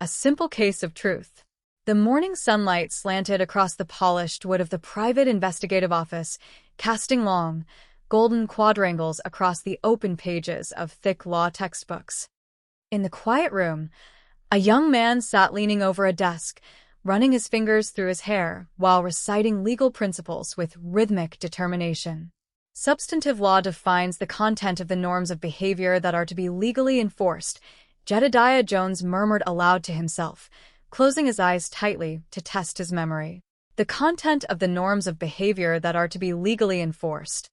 simple case of truth. The morning sunlight slanted across the polished wood of the private investigative office, casting long, golden quadrangles across the open pages of thick law textbooks. In the quiet room, a young man sat leaning over a desk, running his fingers through his hair while reciting legal principles with rhythmic determination. Substantive law defines the content of the norms of behavior that are to be legally enforced, Jedediah Jones murmured aloud to himself, closing his eyes tightly to test his memory. The content of the norms of behavior that are to be legally enforced.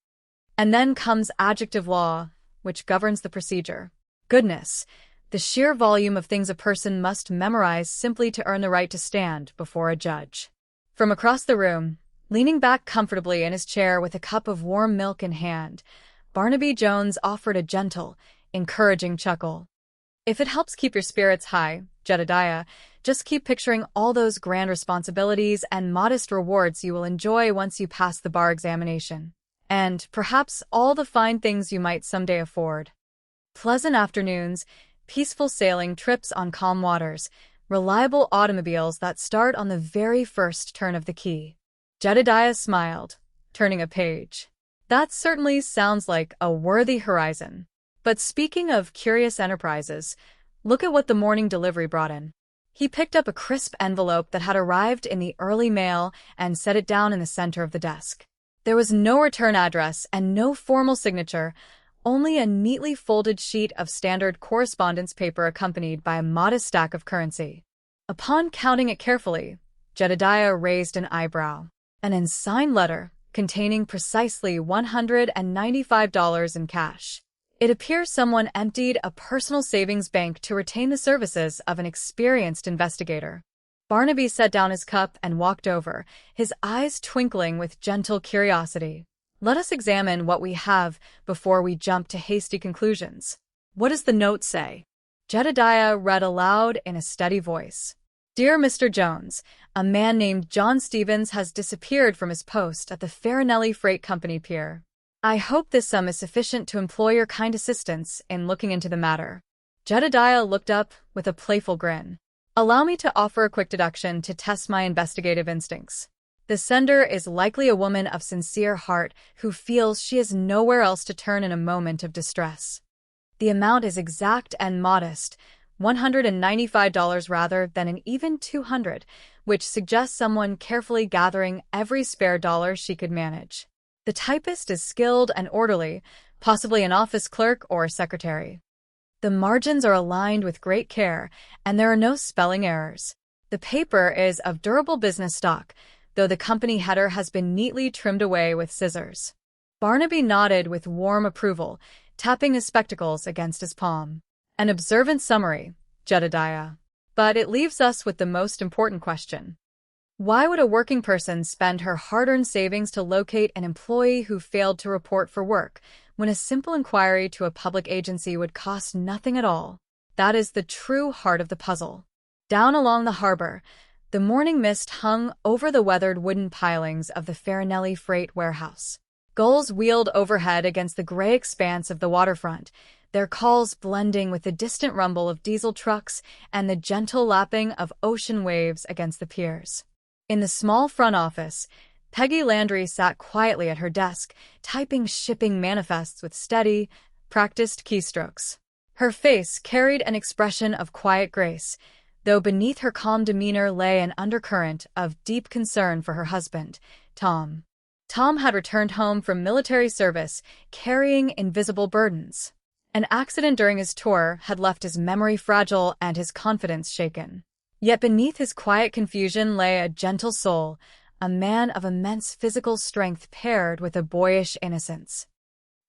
And then comes adjective law, which governs the procedure. Goodness, the sheer volume of things a person must memorize simply to earn the right to stand before a judge. From across the room, leaning back comfortably in his chair with a cup of warm milk in hand, Barnaby Jones offered a gentle, encouraging chuckle. If it helps keep your spirits high, Jedediah, just keep picturing all those grand responsibilities and modest rewards you will enjoy once you pass the bar examination. And, perhaps, all the fine things you might someday afford. Pleasant afternoons, peaceful sailing trips on calm waters, reliable automobiles that start on the very first turn of the key. Jedediah smiled, turning a page. That certainly sounds like a worthy horizon. But speaking of curious enterprises, look at what the morning delivery brought in. He picked up a crisp envelope that had arrived in the early mail and set it down in the center of the desk. There was no return address and no formal signature, only a neatly folded sheet of standard correspondence paper accompanied by a modest stack of currency. Upon counting it carefully, Jedediah raised an eyebrow. An unsigned letter containing precisely $195 in cash. It appears someone emptied a personal savings bank to retain the services of an experienced investigator. Barnaby set down his cup and walked over, his eyes twinkling with gentle curiosity. Let us examine what we have before we jump to hasty conclusions. What does the note say? Jedediah read aloud in a steady voice. Dear Mr. Jones, a man named John Stevens has disappeared from his post at the Farinelli Freight Company Pier. I hope this sum is sufficient to employ your kind assistance in looking into the matter. Jedediah looked up with a playful grin. Allow me to offer a quick deduction to test my investigative instincts. The sender is likely a woman of sincere heart who feels she has nowhere else to turn in a moment of distress. The amount is exact and modest, $195 rather than an even $200, which suggests someone carefully gathering every spare dollar she could manage. The typist is skilled and orderly, possibly an office clerk or secretary. The margins are aligned with great care, and there are no spelling errors. The paper is of durable business stock, though the company header has been neatly trimmed away with scissors. Barnaby nodded with warm approval, tapping his spectacles against his palm. An observant summary, Jedediah. But it leaves us with the most important question. Why would a working person spend her hard-earned savings to locate an employee who failed to report for work, when a simple inquiry to a public agency would cost nothing at all? That is the true heart of the puzzle. Down along the harbor, the morning mist hung over the weathered wooden pilings of the Farinelli freight warehouse. Gulls wheeled overhead against the gray expanse of the waterfront, their calls blending with the distant rumble of diesel trucks and the gentle lapping of ocean waves against the piers. In the small front office, Peggy Landry sat quietly at her desk, typing shipping manifests with steady, practiced keystrokes. Her face carried an expression of quiet grace, though beneath her calm demeanor lay an undercurrent of deep concern for her husband, Tom. Tom had returned home from military service, carrying invisible burdens. An accident during his tour had left his memory fragile and his confidence shaken. Yet beneath his quiet confusion lay a gentle soul, a man of immense physical strength paired with a boyish innocence.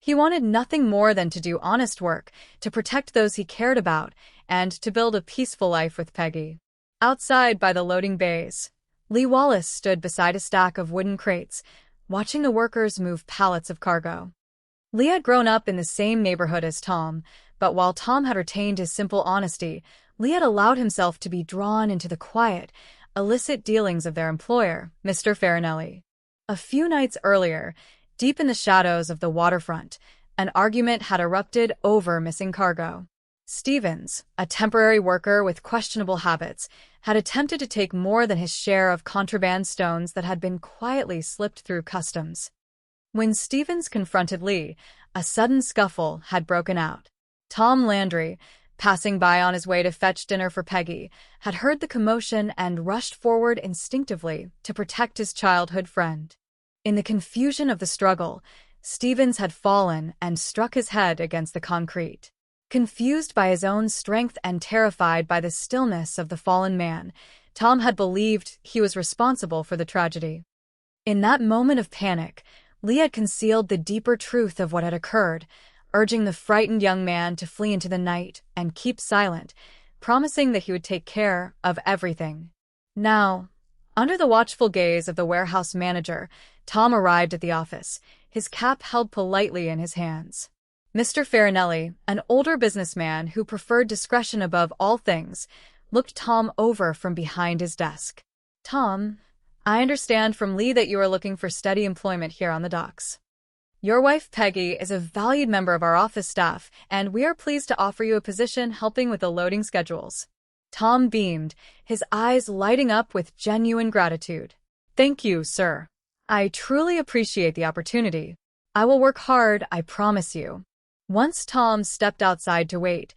He wanted nothing more than to do honest work, to protect those he cared about, and to build a peaceful life with Peggy. Outside by the loading bays, Lee Wallace stood beside a stack of wooden crates, watching the workers move pallets of cargo. Lee had grown up in the same neighborhood as Tom, but while Tom had retained his simple honesty, Lee had allowed himself to be drawn into the quiet, illicit dealings of their employer, Mr. Farinelli. A few nights earlier, deep in the shadows of the waterfront, an argument had erupted over missing cargo. Stevens, a temporary worker with questionable habits, had attempted to take more than his share of contraband stones that had been quietly slipped through customs. When Stevens confronted Lee, a sudden scuffle had broken out. Tom Landry, passing by on his way to fetch dinner for Peggy, had heard the commotion and rushed forward instinctively to protect his childhood friend. In the confusion of the struggle, Stevens had fallen and struck his head against the concrete. Confused by his own strength and terrified by the stillness of the fallen man, Tom had believed he was responsible for the tragedy. In that moment of panic, Lee had concealed the deeper truth of what had occurred, urging the frightened young man to flee into the night and keep silent, promising that he would take care of everything. Now, under the watchful gaze of the warehouse manager, Tom arrived at the office, his cap held politely in his hands. Mr. Farinelli, an older businessman who preferred discretion above all things, looked Tom over from behind his desk. "Tom, I understand from Lee that you are looking for steady employment here on the docks. Your wife Peggy is a valued member of our office staff, and we are pleased to offer you a position helping with the loading schedules." Tom beamed, his eyes lighting up with genuine gratitude. "Thank you, sir. I truly appreciate the opportunity. I will work hard, I promise you." Once Tom stepped outside to wait,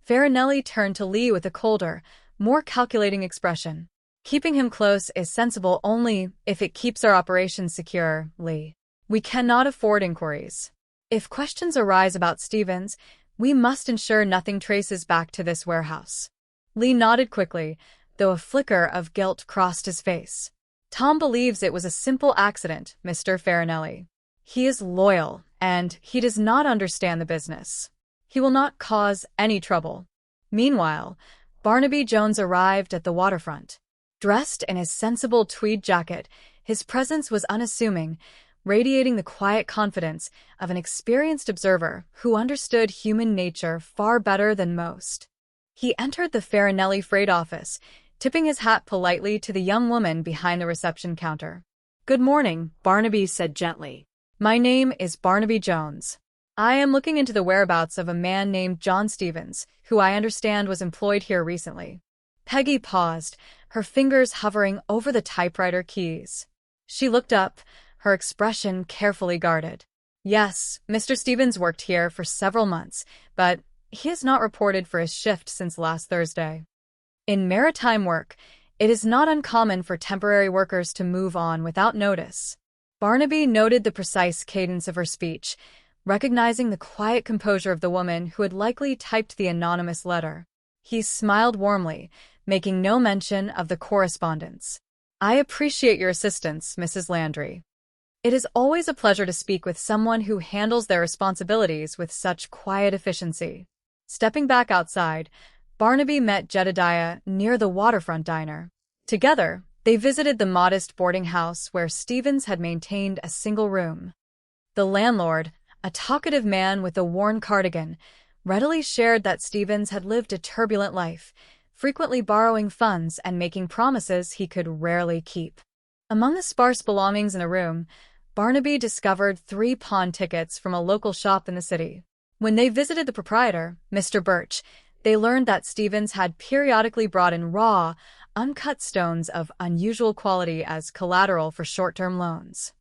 Farinelli turned to Lee with a colder, more calculating expression. "Keeping him close is sensible only if it keeps our operations secure, Lee. We cannot afford inquiries. If questions arise about Stevens, we must ensure nothing traces back to this warehouse." Lee nodded quickly, though a flicker of guilt crossed his face. "Tom believes it was a simple accident, Mr. Farinelli. He is loyal, and he does not understand the business. He will not cause any trouble." Meanwhile, Barnaby Jones arrived at the waterfront. Dressed in his sensible tweed jacket, his presence was unassuming, radiating the quiet confidence of an experienced observer who understood human nature far better than most. He entered the Farinelli freight office, tipping his hat politely to the young woman behind the reception counter. "Good morning," Barnaby said gently. "My name is Barnaby Jones. I am looking into the whereabouts of a man named John Stevens, who I understand was employed here recently." Peggy paused, her fingers hovering over the typewriter keys. She looked up, her expression carefully guarded. "Yes, Mr. Stevens worked here for several months, but he has not reported for his shift since last Thursday. In maritime work, it is not uncommon for temporary workers to move on without notice." Barnaby noted the precise cadence of her speech, recognizing the quiet composure of the woman who had likely typed the anonymous letter. He smiled warmly, making no mention of the correspondence. "I appreciate your assistance, Mrs. Landry. It is always a pleasure to speak with someone who handles their responsibilities with such quiet efficiency." Stepping back outside, Barnaby met Jedediah near the waterfront diner. Together, they visited the modest boarding house where Stevens had maintained a single room. The landlord, a talkative man with a worn cardigan, readily shared that Stevens had lived a turbulent life, frequently borrowing funds and making promises he could rarely keep. Among the sparse belongings in the room, Barnaby discovered 3 pawn tickets from a local shop in the city. When they visited the proprietor, Mr. Birch, they learned that Stevens had periodically brought in raw, uncut stones of unusual quality as collateral for short-term loans.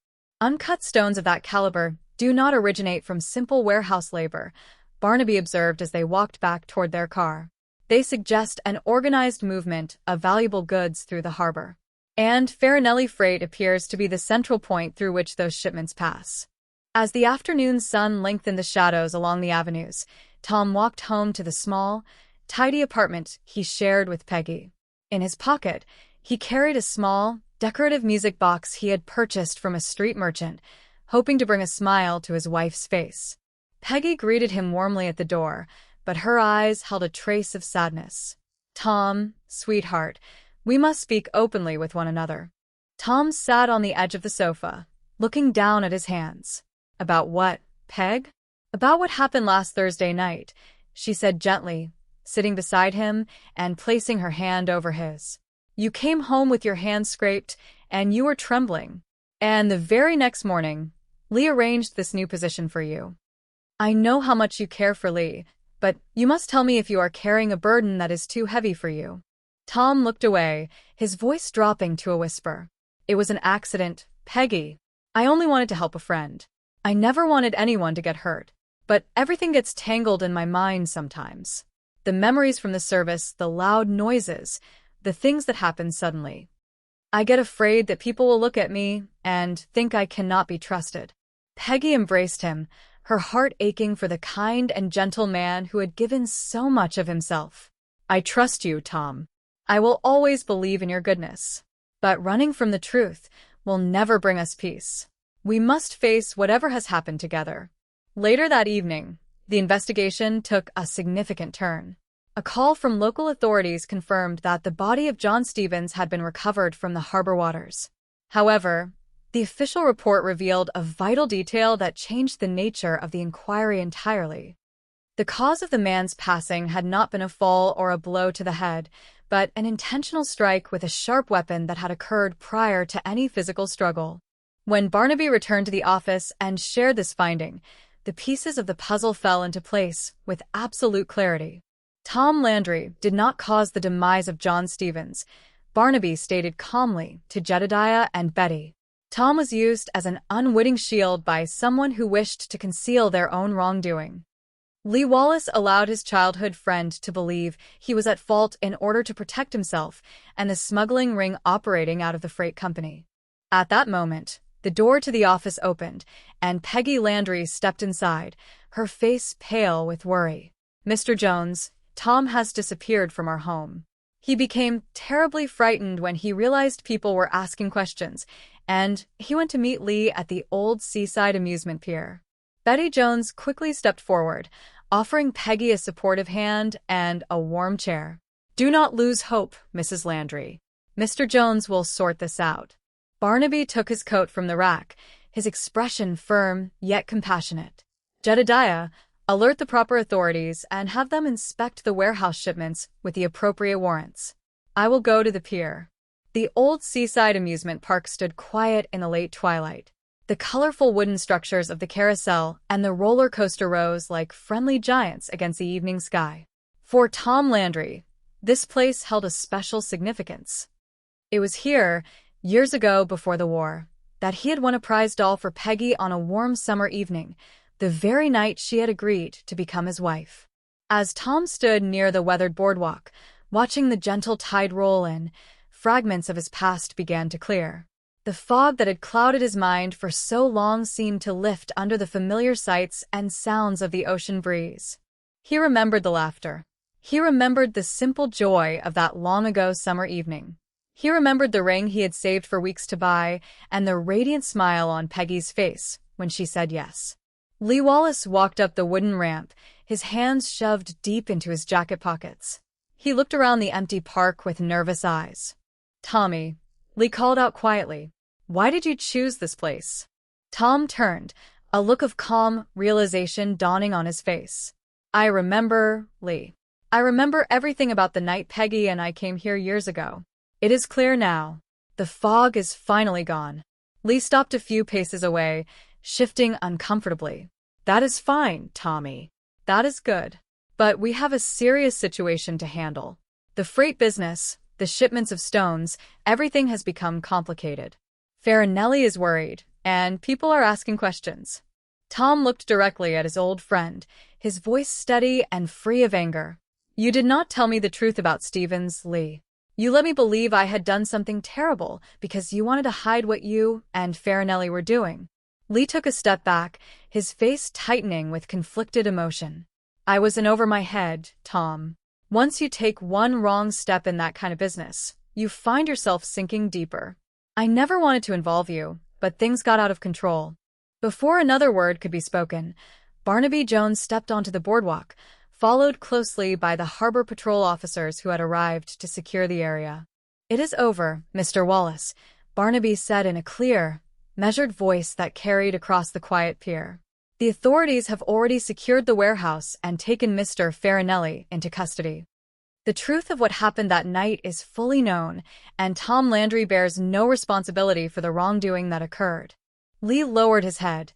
Uncut stones of that caliber do not originate from simple warehouse labor, Barnaby observed as they walked back toward their car. They suggest an organized movement of valuable goods through the harbor. And Farinelli Freight appears to be the central point through which those shipments pass. As the afternoon sun lengthened the shadows along the avenues, Tom walked home to the small, tidy apartment he shared with Peggy. In his pocket, he carried a small, decorative music box he had purchased from a street merchant, hoping to bring a smile to his wife's face. Peggy greeted him warmly at the door, but her eyes held a trace of sadness. "Tom, sweetheart, we must speak openly with one another." Tom sat on the edge of the sofa, looking down at his hands. "About what, Peg?" "About what happened last Thursday night," she said gently, sitting beside him and placing her hand over his. "You came home with your hand scraped, and you were trembling. And the very next morning, Lee arranged this new position for you. I know how much you care for Lee, but you must tell me if you are carrying a burden that is too heavy for you." Tom looked away, his voice dropping to a whisper. "It was an accident, Peggy. I only wanted to help a friend. I never wanted anyone to get hurt. But everything gets tangled in my mind sometimes. The memories from the service, the loud noises, the things that happen suddenly. I get afraid that people will look at me and think I cannot be trusted." Peggy embraced him, her heart aching for the kind and gentle man who had given so much of himself. "I trust you, Tom. I will always believe in your goodness. But running from the truth will never bring us peace. We must face whatever has happened together." Later that evening, the investigation took a significant turn. A call from local authorities confirmed that the body of John Stevens had been recovered from the harbor waters. However, the official report revealed a vital detail that changed the nature of the inquiry entirely. The cause of the man's passing had not been a fall or a blow to the head, but an intentional strike with a sharp weapon that had occurred prior to any physical struggle. When Barnaby returned to the office and shared this finding, the pieces of the puzzle fell into place with absolute clarity. Tom Landry did not cause the demise of John Stevens, Barnaby stated calmly to Jedediah and Betty. Tom was used as an unwitting shield by someone who wished to conceal their own wrongdoing. Lee Wallace allowed his childhood friend to believe he was at fault in order to protect himself and the smuggling ring operating out of the freight company. At that moment, the door to the office opened, and Peggy Landry stepped inside, her face pale with worry. "Mr. Jones, Tom has disappeared from our home." He became terribly frightened when he realized people were asking questions, and he went to meet Lee at the old seaside amusement pier. Betty Jones quickly stepped forward, offering Peggy a supportive hand and a warm chair. "Do not lose hope, Mrs. Landry. Mr. Jones will sort this out." Barnaby took his coat from the rack, his expression firm yet compassionate. "Jedediah, alert the proper authorities and have them inspect the warehouse shipments with the appropriate warrants. I will go to the pier." The old seaside amusement park stood quiet in the late twilight. The colorful wooden structures of the carousel and the roller coaster rose like friendly giants against the evening sky. For Tom Landry, this place held a special significance. It was here, years ago before the war, that he had won a prize doll for Peggy on a warm summer evening, the very night she had agreed to become his wife. As Tom stood near the weathered boardwalk, watching the gentle tide roll in, fragments of his past began to clear. The fog that had clouded his mind for so long seemed to lift under the familiar sights and sounds of the ocean breeze. He remembered the laughter. He remembered the simple joy of that long-ago summer evening. He remembered the ring he had saved for weeks to buy and the radiant smile on Peggy's face when she said yes. Lee Wallace walked up the wooden ramp, his hands shoved deep into his jacket pockets. He looked around the empty park with nervous eyes. "Tommy," Lee called out quietly, "why did you choose this place?" Tom turned, a look of calm realization dawning on his face. "I remember, Lee. I remember everything about the night Peggy and I came here years ago. It is clear now. The fog is finally gone." Lee stopped a few paces away, shifting uncomfortably. "That is fine, Tommy. That is good. But we have a serious situation to handle. The freight business, the shipments of stones, everything has become complicated. Farinelli is worried, and people are asking questions." Tom looked directly at his old friend, his voice steady and free of anger. "You did not tell me the truth about Stevens, Lee. You let me believe I had done something terrible because you wanted to hide what you and Farinelli were doing." Lee took a step back, his face tightening with conflicted emotion. "I was in over my head, Tom. Once you take one wrong step in that kind of business, you find yourself sinking deeper. I never wanted to involve you, but things got out of control." Before another word could be spoken, Barnaby Jones stepped onto the boardwalk, followed closely by the harbor patrol officers who had arrived to secure the area. "It is over, Mr. Wallace," Barnaby said in a clear, measured voice that carried across the quiet pier. "The authorities have already secured the warehouse and taken Mr. Farinelli into custody. The truth of what happened that night is fully known, and Tom Landry bears no responsibility for the wrongdoing that occurred." Lee lowered his head,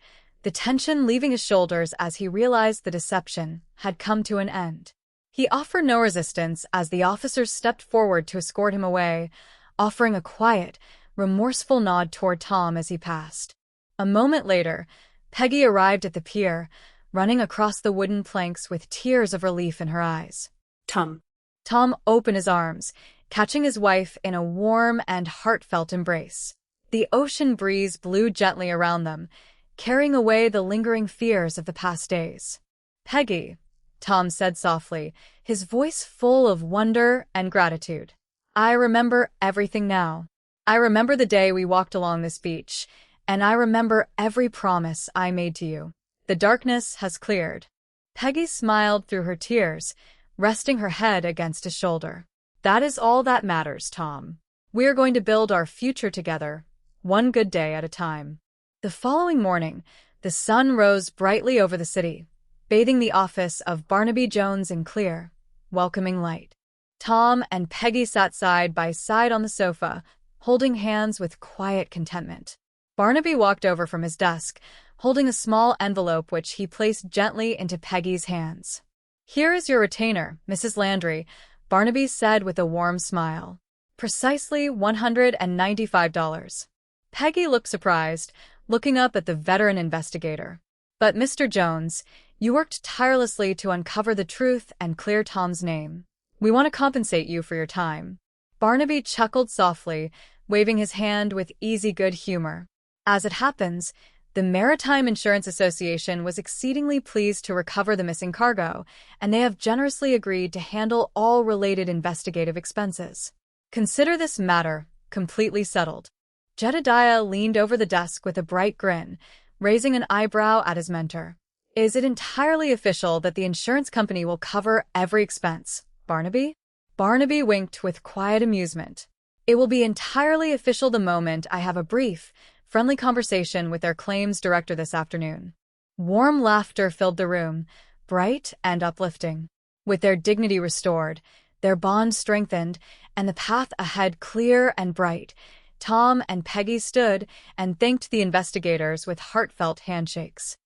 the tension leaving his shoulders as he realized the deception had come to an end. He offered no resistance as the officers stepped forward to escort him away, offering a quiet, remorseful nod toward Tom as he passed. A moment later, Peggy arrived at the pier, running across the wooden planks with tears of relief in her eyes. Tom. Tom opened his arms, catching his wife in a warm and heartfelt embrace. The ocean breeze blew gently around them, carrying away the lingering fears of the past days. "Peggy," Tom said softly, his voice full of wonder and gratitude. "I remember everything now. I remember the day we walked along this beach, and I remember every promise I made to you. The darkness has cleared." Peggy smiled through her tears, resting her head against his shoulder. "That is all that matters, Tom. We are going to build our future together, one good day at a time." The following morning, the sun rose brightly over the city, bathing the office of Barnaby Jones in clear, welcoming light. Tom and Peggy sat side by side on the sofa, holding hands with quiet contentment. Barnaby walked over from his desk, holding a small envelope which he placed gently into Peggy's hands. "Here is your retainer, Mrs. Landry," Barnaby said with a warm smile. "Precisely $195. Peggy looked surprised, looking up at the veteran investigator. "But Mr. Jones, you worked tirelessly to uncover the truth and clear Tom's name. We want to compensate you for your time." Barnaby chuckled softly, waving his hand with easy good humor. As it happens, the Maritime Insurance Association was exceedingly pleased to recover the missing cargo, and they have generously agreed to handle all related investigative expenses. Consider this matter completely settled. Jedediah leaned over the desk with a bright grin, raising an eyebrow at his mentor. "Is it entirely official that the insurance company will cover every expense, Barnaby?" Barnaby winked with quiet amusement. "It will be entirely official the moment I have a brief, friendly conversation with their claims director this afternoon." Warm laughter filled the room, bright and uplifting. With their dignity restored, their bond strengthened, and the path ahead clear and bright, Tom and Peggy stood and thanked the investigators with heartfelt handshakes.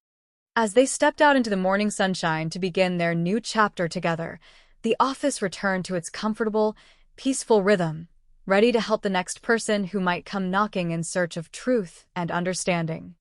As they stepped out into the morning sunshine to begin their new chapter together, the office returned to its comfortable, peaceful rhythm, ready to help the next person who might come knocking in search of truth and understanding.